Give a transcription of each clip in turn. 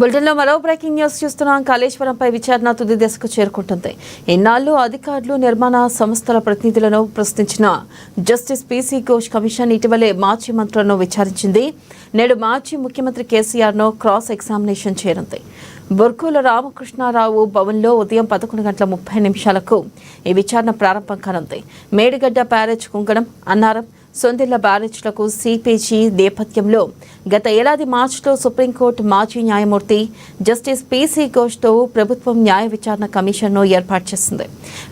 బులెటిన్లో మరో breaking news చూస్తున్నాం. కాళేశ్వరంపై విచారణ తుది దశకు చేరుకుంటుంది. ఇన్నాళ్లు అధికారులు, నిర్మాణ సంస్థల ప్రతినిధులను ప్రశ్నించిన జస్టిస్ పీసీ ఘోష్ కమిషన్ ఇటీవలే మాజీ మంత్రులను విచారించింది. నేడు మాజీ ముఖ్యమంత్రి కేసీఆర్ను క్రాస్ ఎగ్జామినేషన్ చేయనుంది. బొర్కుల రామకృష్ణారావు భవన్లో ఉదయం 11:30 ఈ విచారణ ప్రారంభం కానుంది. మేడిగడ్డ బ్యారేజ్ కుంగడం, అన్నారం, సొందిళ్ల బ్యారేజ్లకు సిపిజి నేపథ్యంలో గత ఏడాది మార్చిలో సుప్రీంకోర్టు మాజీ న్యాయమూర్తి జస్టిస్ పీసీ ఘోష్తో ప్రభుత్వం న్యాయ విచారణ కమిషన్ను ఏర్పాటు చేసింది.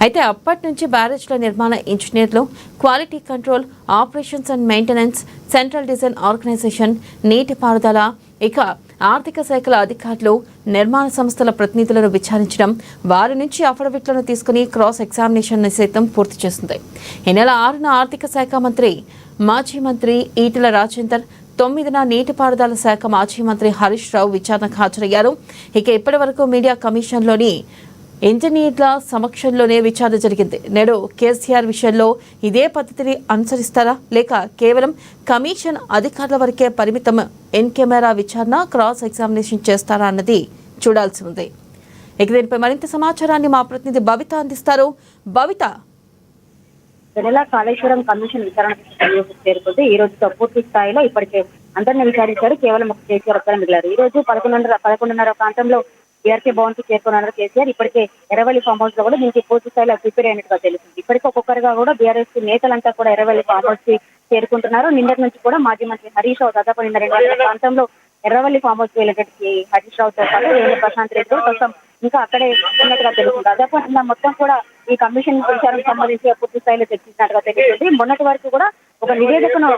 అయితే అప్పటి నుంచి బ్యారేజ్ల నిర్మాణ ఇంజనీర్లు, quality control, operations and maintenance, central design organisation, నీటిపారుదల, ఇక ఆర్థిక శాఖల అధికారులు, నిర్మాణ సంస్థల ప్రతినిధులను విచారించడం, వారి నుంచి అఫిడవిట్లను తీసుకుని క్రాస్ ఎగ్జామినేషన్ సైతం పూర్తి చేసింది. ఈ నెల 6న ఆర్థిక శాఖ మంత్రి, మాజీ మంత్రి ఈటెల రాజేందర్, 9న నీటిపారుదల శాఖ మాజీ మంత్రి హరీష్ రావు విచారణకు హాజరయ్యారు. ఇక ఇప్పటి వరకు మీడియా కమిషన్లోని ఇంజనీర్ల సమక్షంలోనే విచారణ జరిగింది. నేడు కేసీఆర్ విషయంలో ఇదే పద్ధతిని అనుసరిస్తారా, లేక కేవలం కమిషన్ అధికారుల వరకే పరిమితం ఎన్ కెమెరా విచారణ, క్రాస్ ఎగ్జామినేషన్ చేస్తారా అన్నది చూడాల్సి ఉంది. ఇక దీనిపై మరింత సమాచారాన్ని మా ప్రతినిధి భవిత అందిస్తారు. భవిత, కాళేశ్వరం కమిషన్ విచారణ చేరుకుంది. ఈ రోజుతో పూర్తి స్థాయిలో ఇప్పటికే అందరినీ విచారించారు. కేవలం ఒక కేసీఆర్ ఒక్కరే మిగిలారు. ఈ రోజు 11:30 ప్రాంతంలో బీఆర్కే భవన్ కి చేరుకున్నారు కేసీఆర్. ఇప్పటికే ఎర్రవల్లి ఫామ్ హౌస్ లో కూడా దీనికి పూర్తి స్థాయిలో ప్రిపేర్ అయినట్టుగా తెలుస్తుంది. ఇప్పటికే ఒక్కొక్కరుగా కూడా బీఆర్ఎస్ నేతలంతా కూడా ఎర్రవల్లి ఫామ్ హౌస్ కి చేరుకుంటున్నారు. నిన్నటి నుంచి కూడా మాజీ మంత్రి హరీష్ రావు దాదాపు నిన్న 2 గంటల ప్రాంతంలో ఎర్రవల్లి ఫామ్ హౌస్ వెళ్ళేటట్టుకి హరీష్ రావుతో పాటు రేణు ప్రశాంత్ రెడ్డి కోసం ఇంకా అక్కడే ఉన్నట్టుగా తెలుస్తుంది. దాదాపు నిన్న మొత్తం కూడా ఈ కమిషన్ విచారణకు సంబంధించి పూర్తి స్థాయిలో చర్చించినట్టుగా తెలుస్తుంది. మొన్నటి వరకు కూడా ఒక నివేదికను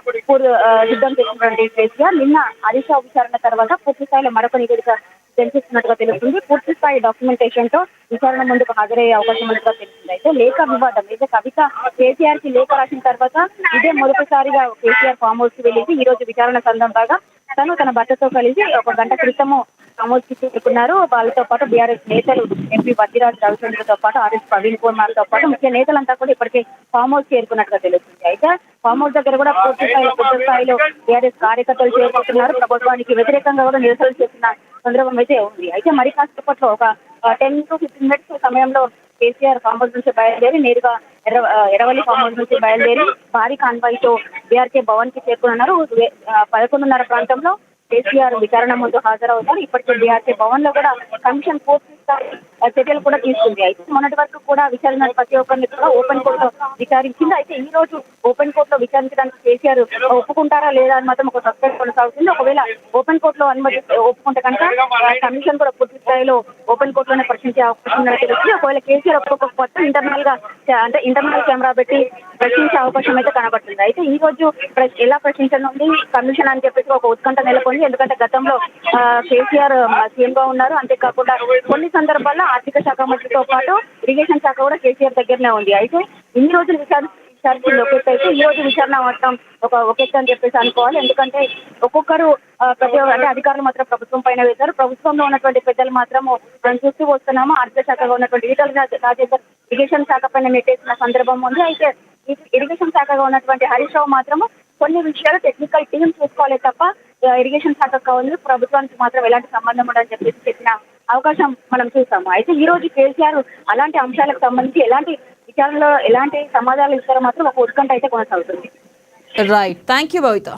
సిద్ధం చేసినటువంటి కేసీఆర్ నిన్న హరీష్ రావు విచారణ తర్వాత పూర్తి స్థాయిలో మరొక నివేదిక చర్చిస్తున్నట్టుగా తెలుస్తుంది. పూర్తి స్థాయి డాక్యుమెంటేషన్ తో విచారణ ముందుకు హాజరయ్యే అవకాశం ఉన్నట్టుగా తెలుస్తుంది. అయితే లేఖ వివాదం, అయితే కవిత కేసీఆర్ కి లేఖ రాసిన తర్వాత ఇదే మొదటిసారిగా కేసీఆర్ ఫామ్ హౌస్ కి వెళ్ళేసి ఈ రోజు విచారణ సందర్భంగా తను తన భర్తతో కలిసి 1 గంట క్రితము ఫామ్ హౌస్ కి చేరుకున్నారు. వాళ్ళతో పాటు బీఆర్ఎస్ నేతలు, ఎంపీ వద్దిరాజు రవిచంద్రతో పాటు ఆర్ఎస్ ప్రవీణ్ కుమార్ తో పాటు ముఖ్య నేతలంతా కూడా ఇప్పటికే ఫామ్ హౌస్ చేరుకున్నట్టుగా తెలుస్తుంది. అయితే ఫామ్ హౌస్ దగ్గర కూడా పూర్తి స్థాయిలో బీఆర్ఎస్ కార్యకర్తలు చేరుకుంటున్నారు. ప్రభుత్వానికి వ్యతిరేకంగా కూడా నిరసనలు చేసిన సందర్భం అయితే ఉంది. అయితే మరి కాసేపట్లో ఒక 10 to 15 minutes సమయంలో కేసీఆర్ ఫామ్ హౌస్ నుంచి బయలుదేరి నేరుగా ఎర్రవల్లి ఫామ్ హౌస్ నుంచి బయలుదేరి భారీ కాన్వాయ్ తో బీఆర్కే భవన్ కి చేరుకున్నారు. 11:30 ప్రాంతంలో కేసీఆర్ విచారణ ముందు హాజరవుతారు. ఇప్పటికే బీఆర్కే భవన్ లో కూడా కమిషన్ పూర్తి చర్యలు కూడా తీసుకుంది. అయితే మొన్నటి వరకు కూడా విచారణ ప్రతి ఒక్కరిని కూడా ఓపెన్ కోర్ట్ లో విచారించింది. అయితే ఈ రోజు ఓపెన్ కోర్ట్ లో విచారించడానికి కేసీఆర్ ఒప్పుకుంటారా లేదా అని మాత్రం ఒక సస్పెన్స్ కొనసాగుతుంది. ఒకవేళ ఓపెన్ కోర్ట్ లో అనుమతి ఒప్పుకుంటే కనుక కమిషన్ కూడా పూర్తి స్థాయిలో ఓపెన్ కోర్ట్ లోనే ప్రశ్నించే అవకాశం ఉందని తెలుస్తుంది. ఒకవేళ కేసీఆర్ ఒప్పుకోకపోతే ఇంటర్నల్ కెమెరా పెట్టి ప్రశ్నించే అవకాశం అయితే కనబడుతుంది. అయితే ఈ రోజు ఎలా ప్రశ్నించనుంది కమిషన్ అని చెప్పేసి ఒక ఉత్కంఠ నెలకొంది. ఎందుకంటే గతంలో కేసీఆర్ సీఎం గా ఉన్నారు. అంతేకాకుండా కొన్ని సందర్భాల్లో ఆర్థిక శాఖ మంత్రితో పాటు ఇరిగేషన్ శాఖ కూడా కేసీఆర్ దగ్గరనే ఉంది. అయితే ఇన్ని రోజులు విచారించింది ఒకెత్త అయితే ఈ రోజు విచారణ మొత్తం ఒకెత్త అని చెప్పేసి అనుకోవాలి. ఎందుకంటే ఒక్కొక్కరు అంటే అధికారులు మాత్రం ప్రభుత్వం పైన వేశారు. ప్రభుత్వంలో ఉన్నటువంటి పెద్దలు మాత్రం మనం చూస్తూ వస్తున్నాము. ఆర్థిక శాఖగా ఉన్నటువంటి ఈటెల రాజేందర్ ఇరిగేషన్ శాఖ పైన నెట్టేసిన సందర్భం ఉంది. అయితే ఇరిగేషన్ శాఖగా ఉన్నటువంటి హరీష్ రావు మాత్రము కొన్ని విషయాలు టెక్నికల్ టీం చూసుకోవాలి తప్ప ఇరిగేషన్ శాఖ కావాలి, ప్రభుత్వానికి మాత్రం ఎలాంటి సంబంధం ఉండదని చెప్పేసి చెప్పిన అవకాశం మనం చూస్తాము. అయితే ఈ రోజు కేసీఆర్ అలాంటి అంశాలకు సంబంధించి ఎలాంటి విచారణలో ఎలాంటి సమాధానాలు ఇస్తారో మాత్రం ఒక ఉత్కంఠ అయితే కొనసాగుతుంది. Right, thank you Bhavitha.